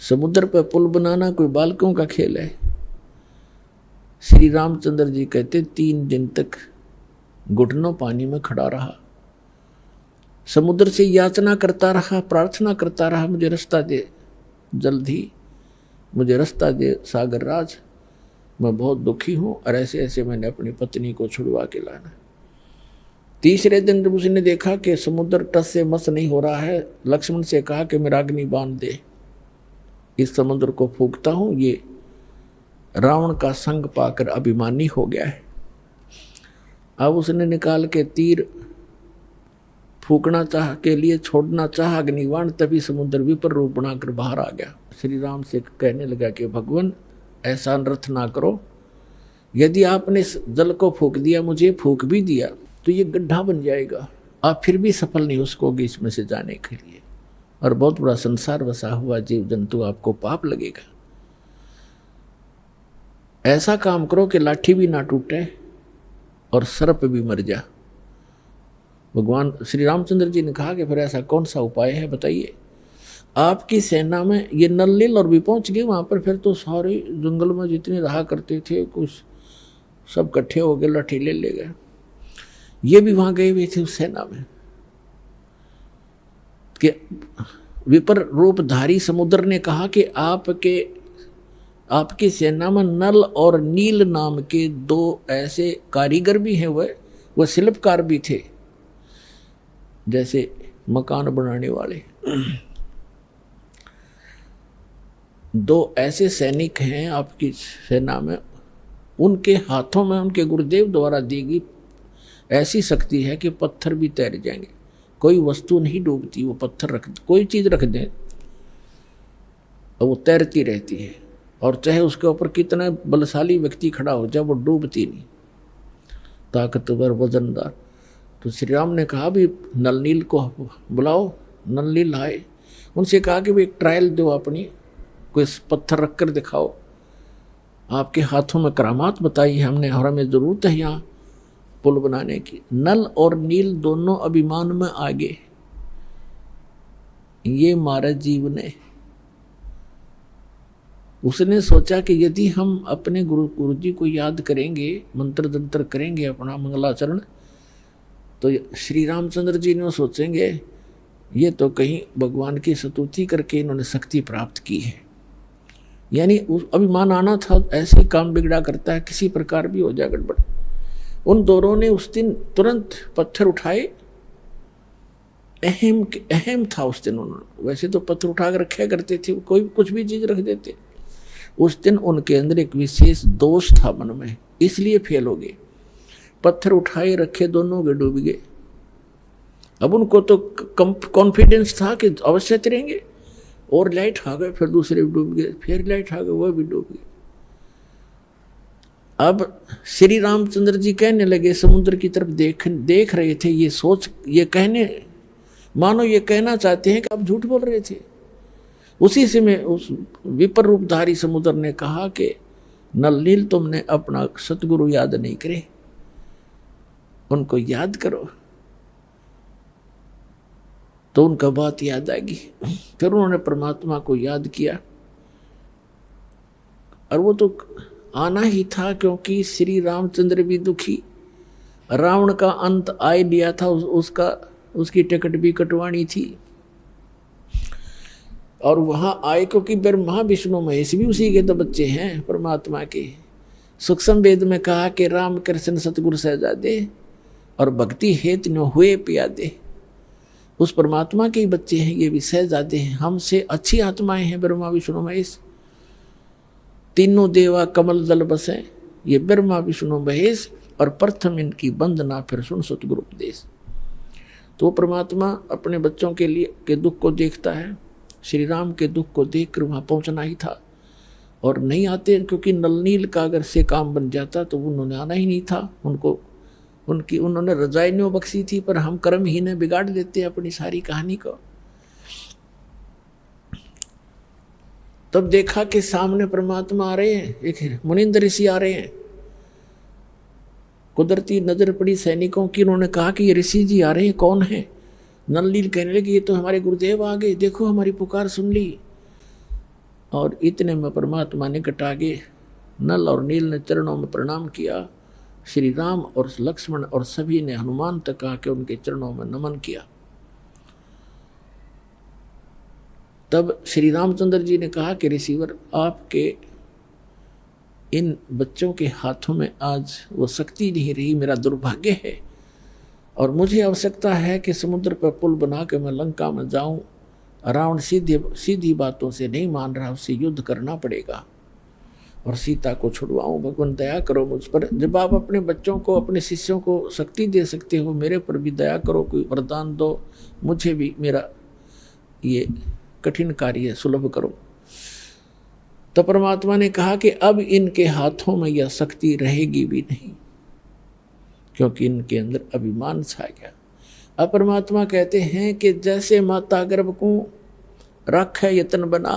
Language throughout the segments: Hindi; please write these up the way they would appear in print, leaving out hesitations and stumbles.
समुद्र पर पुल बनाना कोई बालकों का खेल है। श्री रामचंद्र जी कहते 3 दिन तक घुटनों पानी में खड़ा रहा, समुद्र से याचना करता रहा, प्रार्थना करता रहा, मुझे रास्ता दे, जल्दी मुझे रास्ता दे सागर राज, मैं बहुत दुखी हूँ और ऐसे ऐसे मैंने अपनी पत्नी को छुड़वा के लाना। तीसरे दिन जब उसने देखा कि समुद्र टस से मस नहीं हो रहा है, लक्ष्मण से कहा कि मेरा अग्नि बांध दे, इस समुद्र को फूंकता हूँ। ये रावण का संग पाकर अभिमानी हो गया है। अब उसने निकाल के तीर फूकना चाह के लिए छोड़ना चाह अग्निबाण, तभी समुद्र विपर रूप बनाकर बाहर आ गया। श्री राम से कहने लगा कि भगवान ऐसा अनर्थ ना करो, यदि आपने जल को फूक दिया, मुझे फूक भी दिया, तो ये गड्ढा बन जाएगा, आप फिर भी सफल नहीं हो सकोगे इसमें से जाने के लिए, और बहुत बड़ा संसार बसा हुआ जीव जंतु, आपको पाप लगेगा। ऐसा काम करो कि लाठी भी ना टूटे और सर्प भी मर जा। भगवान श्री रामचंद्र जी ने कहा कि फिर ऐसा कौन सा उपाय है बताइए। आपकी सेना में ये नल और भी पहुंच गए वहां पर, फिर तो सारे जंगल में जितने रहा करते थे कुछ सब इकट्ठे हो गए, लाठी ले गए। ये भी वहां गए हुए थे उस सेना में कि विपर रूपधारी समुद्र ने कहा कि आपकी सेना में नल और नील नाम के 2 ऐसे कारीगर भी हैं, वह शिल्पकार भी थे, जैसे मकान बनाने वाले। 2 ऐसे सैनिक हैं आपकी सेना में, उनके हाथों में उनके गुरुदेव द्वारा दी गई ऐसी शक्ति है कि पत्थर भी तैर जाएंगे, कोई वस्तु नहीं डूबती, वो पत्थर रख, कोई चीज रख दें और वो तैरती रहती है, और चाहे उसके ऊपर कितना बलशाली व्यक्ति खड़ा हो जाए वो डूबती नहीं, ताकतवर वजनदार। तो श्री राम ने कहा भी नल नील को बुलाओ, नल नील आए, उनसे कहा कि भाई एक ट्रायल दो, अपनी कोई पत्थर रख कर दिखाओ, आपके हाथों में करामात बताई है हमने और हमें ज़रूरत है यहाँ पुल बनाने की। नल और नील दोनों अभिमान में आगे, ये महाराज जीव ने उसने सोचा कि यदि हम अपने गुरु जी को याद करेंगे, मंत्र तंत्र करेंगे, अपना मंगलाचरण, तो श्री रामचंद्र जी ने सोचेंगे ये तो कहीं भगवान की स्तुति करके इन्होंने शक्ति प्राप्त की है, यानी अभिमान आना था, ऐसे काम बिगड़ा करता है, किसी प्रकार भी हो जाए गड़बड़। उन दोनों ने उस दिन तुरंत पत्थर उठाए, अहम था उस दिन, उन्होंने वैसे तो पत्थर उठा कर रखे करते थे, कोई कुछ भी चीज रख देते। उस दिन उनके अंदर एक विशेष दोष था मन में, इसलिए फेल हो गए। पत्थर उठाए रखे, दोनों के डूब गए। अब उनको तो कॉन्फिडेंस था कि अवश्य तैरेंगे, और लाइट आ गए, फिर दूसरे भी डूब गए, फिर लाइट आ गए, वह भी डूब गए। अब श्री रामचंद्र जी कहने लगे, समुद्र की तरफ देख रहे थे, ये सोच, ये कहने, मानो ये कहना चाहते हैं कि आप झूठ बोल रहे थे। उसी से में उस विपर रूपधारी समुद्र ने कहा कि नल नील तुमने अपना सतगुरु याद नहीं करे, उनको याद करो, तो उनका बात याद आएगी। फिर उन्होंने परमात्मा को याद किया, और वो तो आना ही था, क्योंकि श्री रामचंद्र भी दुखी, रावण का अंत आए लिया था, उसकी टिकट भी कटवानी थी, और वहां आए क्योंकि ब्रह्मा विष्णु महेश भी उसी के तो बच्चे हैं परमात्मा के। सूक्ष्म वेद में कहा कि राम कृष्ण सतगुरु सहजादे और भक्ति हेतु न हुए प्यादे, उस परमात्मा के ही बच्चे हैं, ये भी सहजादे हैं, हमसे अच्छी आत्माएं हैं ब्रह्मा विष्णु महेश। तीनों देवा कमल दल बसे, ये ब्रह्मा विष्णु महेश, और प्रथम इनकी वंदना फिर सुन सतगुरु उपदेश। तो परमात्मा अपने बच्चों के लिए के दुख को देखता है, श्री राम के दुख को देखकर वहाँ पहुँचना ही था, और नहीं आते, क्योंकि नल नील का अगर से काम बन जाता तो उन्होंने आना ही नहीं था। उन्होंने रजाइयों बख्शी थी, पर हम कर्म ही ने बिगाड़ देते अपनी सारी कहानी को। तब देखा कि सामने परमात्मा आ रहे हैं, एक मुनिंद्र ऋषि आ रहे हैं। कुदरती नजर पड़ी सैनिकों की, उन्होंने कहा कि ये ऋषि जी आ रहे हैं, कौन है? नल नील कहने लगे ये तो हमारे गुरुदेव आ गए, देखो हमारी पुकार सुन ली। और इतने में परमात्मा निकट आगे नल और नील ने चरणों में प्रणाम किया। श्री राम और लक्ष्मण और सभी ने हनुमान तक आके उनके चरणों में नमन किया। तब श्री रामचंद्र जी ने कहा कि ऋषिवर, आपके इन बच्चों के हाथों में आज वो शक्ति नहीं रही, मेरा दुर्भाग्य है, और मुझे आवश्यकता है कि समुद्र पर पुल बना के मैं लंका में जाऊं। रावण सीधी बातों से नहीं मान रहा, उससे युद्ध करना पड़ेगा और सीता को छुड़वाऊं। भगवान दया करो मुझ पर। जब आप अपने बच्चों को, अपने शिष्यों को शक्ति दे सकते हो, मेरे पर भी दया करो, कोई वरदान दो, मुझे भी मेरा ये कठिन कार्य सुलभ करो। तो परमात्मा ने कहा कि अब इनके हाथों में यह शक्ति रहेगी भी नहीं, क्योंकि इनके अंदर अभिमान छा गया। अब परमात्मा कहते हैं कि जैसे माता गर्भ को राखे यतन बना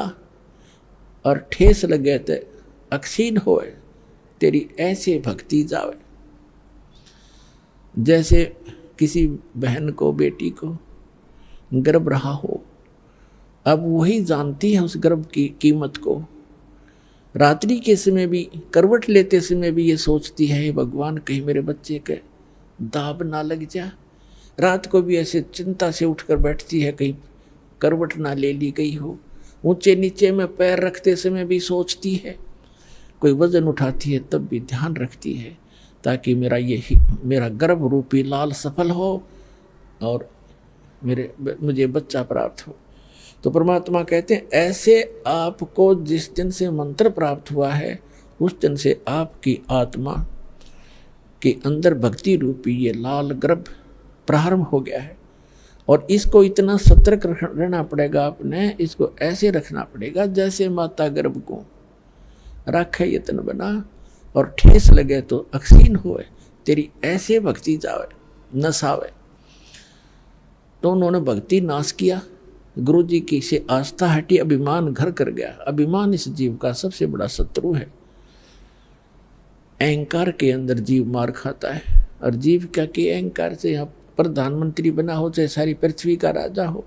और ठेस लगे ते अक्षीण होए, तेरी ऐसे भक्ति जावे। जैसे किसी बहन को, बेटी को गर्भ रहा हो, अब वही जानती है उस गर्भ की कीमत को। रात्रि के समय भी, करवट लेते समय भी ये सोचती है, भगवान कहीं मेरे बच्चे के दाब ना लग जा। रात को भी ऐसे चिंता से उठकर बैठती है, कहीं करवट ना ले ली गई हो। ऊंचे नीचे में पैर रखते समय भी सोचती है, कोई वजन उठाती है तब भी ध्यान रखती है, ताकि मेरा गर्भ रूपी लाल सफल हो और मुझे बच्चा प्राप्त हो। तो परमात्मा कहते हैं, ऐसे आपको जिस दिन से मंत्र प्राप्त हुआ है, उस दिन से आपकी आत्मा के अंदर भक्ति रूपी ये लाल गर्भ प्रारंभ हो गया है। और इसको इतना सतर्क रहना पड़ेगा, आपने इसको ऐसे रखना पड़ेगा जैसे माता गर्भ को राखे यतन बना और ठेस लगे तो अक्षीण होए, तेरी ऐसे भक्ति जावे नसावे। तो उन्होंने भक्ति नाश किया, गुरु जी की से आस्था हटी, अभिमान घर कर गया। अभिमान इस जीव का सबसे बड़ा शत्रु है। अहंकार के अंदर जीव मार खाता है, और जीव क्या कि अहंकार से यहाँ प्रधानमंत्री बना हो, चाहे सारी पृथ्वी का राजा हो,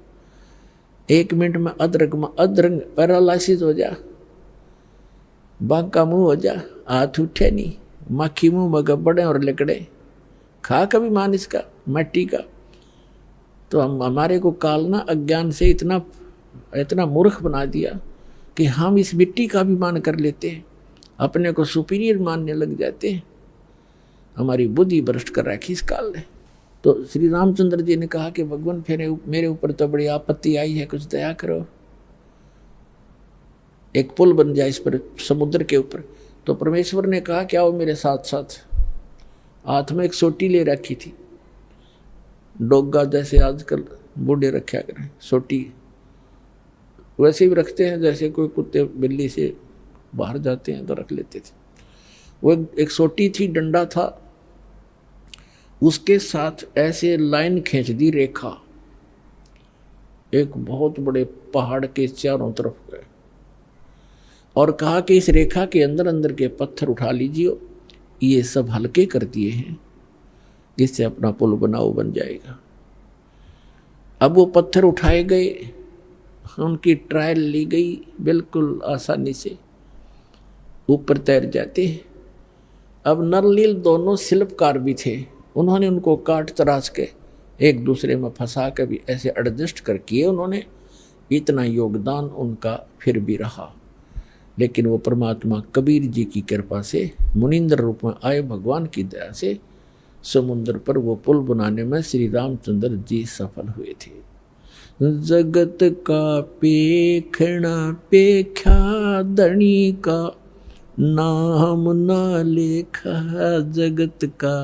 1 मिनट में अधरंग पैरालिसिस हो जा, बांका मुंह हो जा, हाथ उठे नहीं, मक्खी मुंह में गब्बड़े और लिकड़े, खा कभी मान इसका मट्टी का। तो हमारे को काल ना अज्ञान से इतना मूर्ख बना दिया कि हम इस मिट्टी का भी मान कर लेते हैं, अपने को सुपीरियर मानने लग जाते हैं। हमारी बुद्धि भ्रष्ट कर रखी इस काल ने। तो श्री रामचंद्र जी ने कहा कि भगवान फिर मेरे ऊपर तो बड़ी आपत्ति आई है, कुछ दया करो, एक पुल बन जाए इस पर, समुद्र के ऊपर। तो परमेश्वर ने कहा क्या वो मेरे साथ साथ हाथ में एक सोटी ले रखी थी, डोगा जैसे आजकल बूढ़े रखा करें, सोटी वैसे भी रखते हैं, जैसे कोई कुत्ते बिल्ली से बाहर जाते हैं तो रख लेते थे। वो एक सोटी थी, डंडा था, उसके साथ ऐसे लाइन खींच दी रेखा, एक बहुत बड़े पहाड़ के चारों तरफ गए, और कहा कि इस रेखा के अंदर अंदर के पत्थर उठा लीजिए, ये सब हल्के कर दिए हैं, इससे अपना पुल बनाओ, बन जाएगा। अब वो पत्थर उठाए गए, उनकी ट्रायल ली गई, बिल्कुल आसानी से ऊपर तैर जाते हैं। अब नल नील दोनों शिल्पकार भी थे, उन्होंने उनको काट तराश के एक दूसरे में फंसा के भी ऐसे एडजस्ट कर किए उन्होंने। इतना योगदान उनका फिर भी रहा, लेकिन वो परमात्मा कबीर जी की कृपा से मुनिंद्र रूप में आए, भगवान की दया से समुद्र पर वो पुल बनाने में श्री रामचंद्र जी सफल हुए थे। जगत का पेखना पेख्या धनी का नाम ना लेखा, जगत का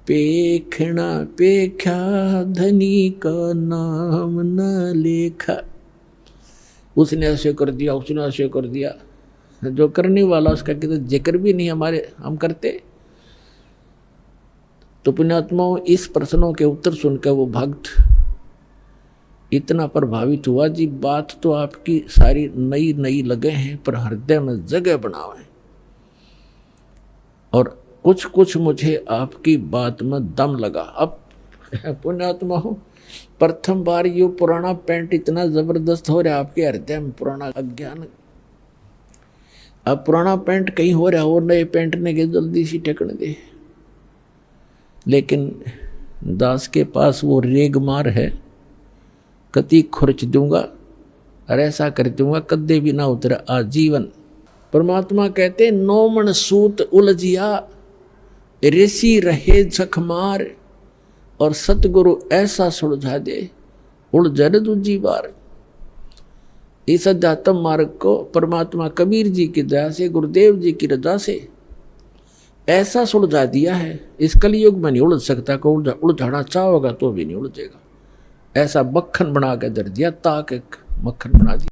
पेखना पेख्या धनी का नाम ना लेखा। उसने ऐसे कर दिया, उसने ऐसे कर दिया, जो करने वाला उसका किसी जिक्र भी नहीं हमारे हम करते। तो पुण्यात्माओं, इस प्रश्नों के उत्तर सुनकर वो भक्त इतना प्रभावित हुआ जी, बात तो आपकी सारी नई नई लगे हैं, पर हृदय में जगह बनावे, और कुछ कुछ मुझे आपकी बात में दम लगा। अब पुण्यात्मा हो, प्रथम बार यो पुराना पेंट इतना जबरदस्त हो रहा है आपके हृदय में, पुराना अज्ञान। अब पुराना पेंट कहीं हो रहा और नए पेंट ने के जल्दी सी टेकने दे। लेकिन दास के पास वो रेगमार है, कति खुर्च दूंगा और ऐसा कर दूंगा कदे भी ना उतरा आजीवन। परमात्मा कहते नौ मन सूत उलझिया ऋषि रहे जखमार, और सतगुरु ऐसा सुलझा दे उलझन दूजी बार। इस अध्यात्म मार्ग को परमात्मा कबीर जी की दया से, गुरुदेव जी की रजा से ऐसा सुलझा दिया है, इस कलयुग में नहीं उलझ सकता। को उलझाना चाहोगा तो भी नहीं उलझेगा। ऐसा मक्खन बना के दर दिया, ताक एक मक्खन बना दिया।